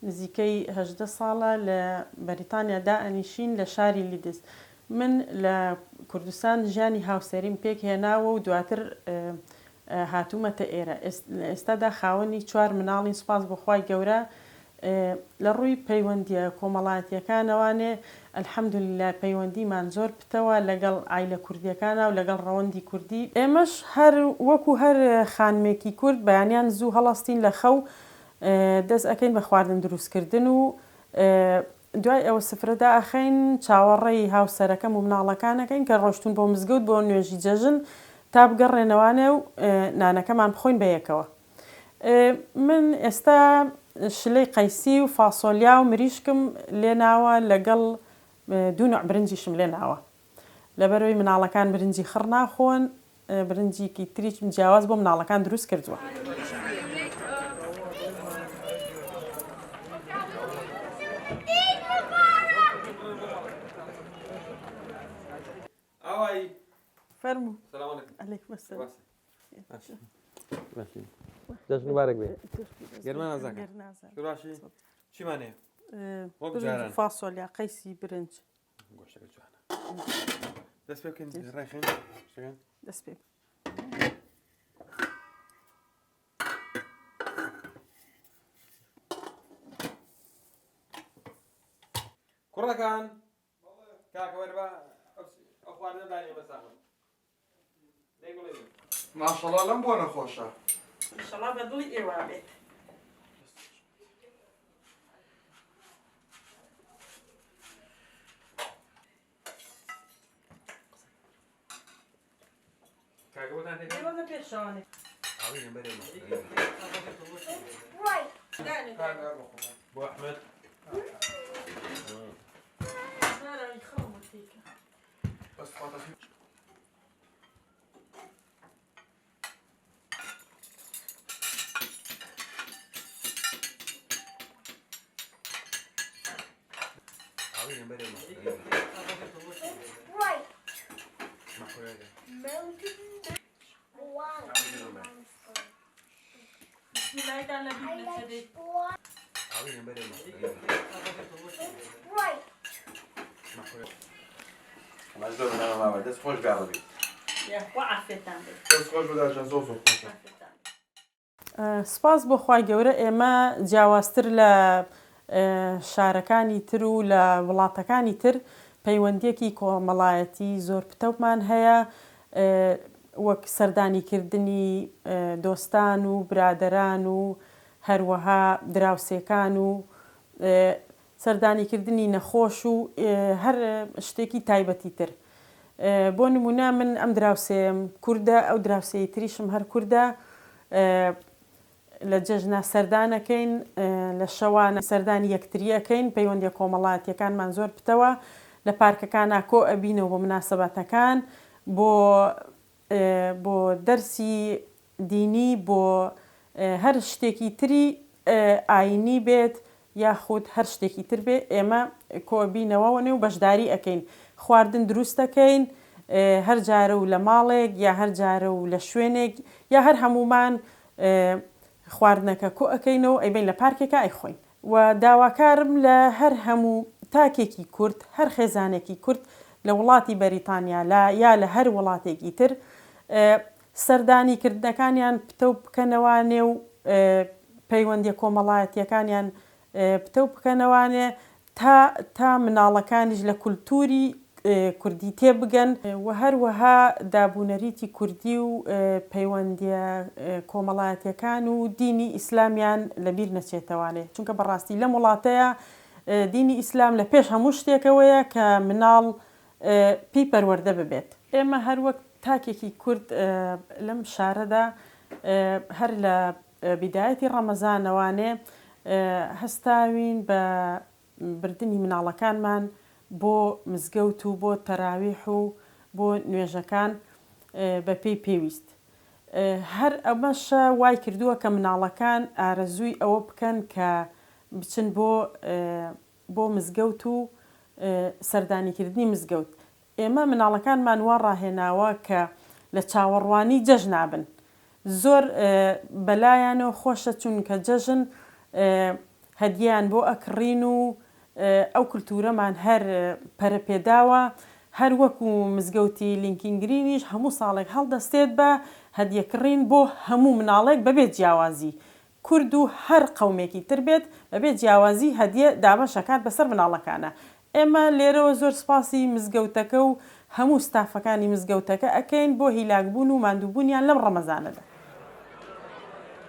نزیکەی 18 ساڵە لە بەریتانیادا ئەنیشین لە شاری لیدز. من لە کوردستان ژیانی هاوسەریم پێک هێناوە و دواتر هاتوومەتە ئێرە. ئێستادا خاوەنی 4 مناڵی سوپاس بەخوای گەورە لە ڕووی پەیوەندیە کۆمەڵایەتیەکانەوانێ ئەلحەمدولیلا پەیوەندیمان زۆر پتەوە لەگەڵ ئایلە کوردیەکانە و لەگەڵ ڕەوەندی کوردی. ئێمەش هەر وەکو هەر خانمێکی کورد بەیانیان زوو هەڵاستین لە خەو دەست ئەەکەین بە خواردن دروستکردن و دوای ئەوە سفرەدا ئەخەین چاوەڕێی هاوسەرەکەم و مناڵەکانەکەین کە ڕۆشتون بۆ مزگەوت بۆ نوێژی جەژن تا بگەڕێنەوانێ و نانەکەمان بخۆین بەیەکەوە. من ئێستا شلەی قەیسی و فاسۆلیا و مریشکم لێناوە لەگەڵ 2 نوع برنجیشم لێناوە. لەبەرەوەی مناڵەکان برنجی خڕ ناخۆن، برنجێکی تریشم جیاواز بۆ مناڵەکان دروست کردووە. فەرموو. عەلەیکوم ئەسسەلام. جەژن مبارەک بێ. گەرمان نازاکە. شوراشی چیمانەیە؟ وەک جاران. فاسۆلیا قەیسی برنج. گۆشتەکە جوانە. دەست پێ بکەین ڕێخین شتەکان. دەست پێ. کوڕەکان کاکە وەرە بە ئەو خواردنە دانێ بەساغم. ماشەڵڵا لەم بۆ نەخۆشە. ئینشەڵڵا بەدڵی ئێوە بێت. کاکە بۆتان تێکەن؟ ئێوە پێشەوانێ. ئاوینە بەرێمە. بۆ ئەحمەد. بەس فاتەشی ئاوینە بەرێمە. بسمیلایتان لە بیر نەچەدەیت. ئاوینە بەرێمە. ئەمە زۆر بنامە ماوە دەست خۆش گاڵەبی. یاخوا عافێتان بێت. دەست خۆش بداژان زۆر زۆر خۆشە. سپاس بۆ خوای گەورە ئێمە جیاوازتر لە شارەکانی تر و لە وڵاتەکانی تر پەیوەندیەکی کۆمەڵایەتی زۆر پتەومان هەیە وەک سەردانیکردنی دۆستان و برادەران و هەروەها دراوسێکان و سەردانیکردنی نەخۆش و هەر شتێکی تایبەتی تر. بۆ نمونە من ئەم دراوسێم کووردە ئەو دراوسێی تریشم هەر کووردە لە جەژنە سەردانەکەین لە شەوانە سەردانی یەکتریەکەین پەیوەندیە کۆمەڵایەتیەکانمان زۆر پتەوە لە پارکەکانە کۆ ئەبینەوە بۆ مناسەبەتەکان بۆ دەرسی دینی بۆ هەر شتێکی تری ئاینی بێت یاخود هەر شتێکی تر بێ ئێمە کۆبینەوەوەنێ و بەشداری ئەەکەین خواردن دروست دەکەین هەر جارە و لە ماڵێک یا هەر جارە و لە شوێنێک یا هەر هەمومان خواردنەکە کۆ ئەەکەینەوە ئەیبین لە پارکێکە ئەیخۆین و داواکارم لە هەر هەموو تاکێکی کورد هەر خێزانێکی کورد لە وڵاتی بەریتانیا یا لە هەر وڵاتێکی تر سەردانیکردنەکانیان پتە بکەنەوانێ و پەیوەندیە کۆمەڵایەتیەکانیان پتە بکەنەوانێ تا مناڵەکانیش لە کولتوری کوردی تێبگەن و هەروەها دابوونەریتی کوردی و پەیوەندیە کۆمەڵایەتیەکان و دینی ئیسلامیان لەبیر نەچێتەوانێ چونکە بەڕاستی لەم وڵاتەیە دینی ئیسلام لە پێش هەموو شتێکەوەیە کە مناڵ پێی پەروەردە ببێت. ئێمە هەروەک تاکێکی کورد لەم شارەدا هەر لە بیدایەتی ڕەمەزانەوانێ هەستاوین بە بردننی مناڵەکانمان بۆ مزگەوت و بۆ تەراویح و بۆ نوێژەکان بە پێی پێویست. هەر ئەمەشە وای کردووە کە مناڵەکان ئارەزووی ئەوە بکەن کە بچن بۆ مزگەوت و سەردانیکردنی مزگەوت. ئێمە مناڵەکانمان وا ڕاهێناوە کە لە چاوەڕوانی جەژن نابن. زۆر بەلایانەوە خۆشە چونکە جەژن هەدیان بۆ ئەکڕین و ئەو کولتورەمان هەر پەرەپێداوە، هەر وەکو مزگەوتی لینکن گرینیش هەموو ساڵێک هەڵدەستێت بە هەدیەکڕین بۆ هەموو مناڵێک بەبێت جیاوازی، کورد و هەر قەومێکی تر بێت بەبێت جیاوازی هەدیە دابەشەکات بەسەر مناڵەکانە. ئێمە لێرەوە زۆر سپاسی مزگەوتەکە و هەموو ستافەکانی مزگەوتەکە ئەکەین بۆ هیلاکبوون و ماندووبوونیان لەم ڕەمەزانەدا.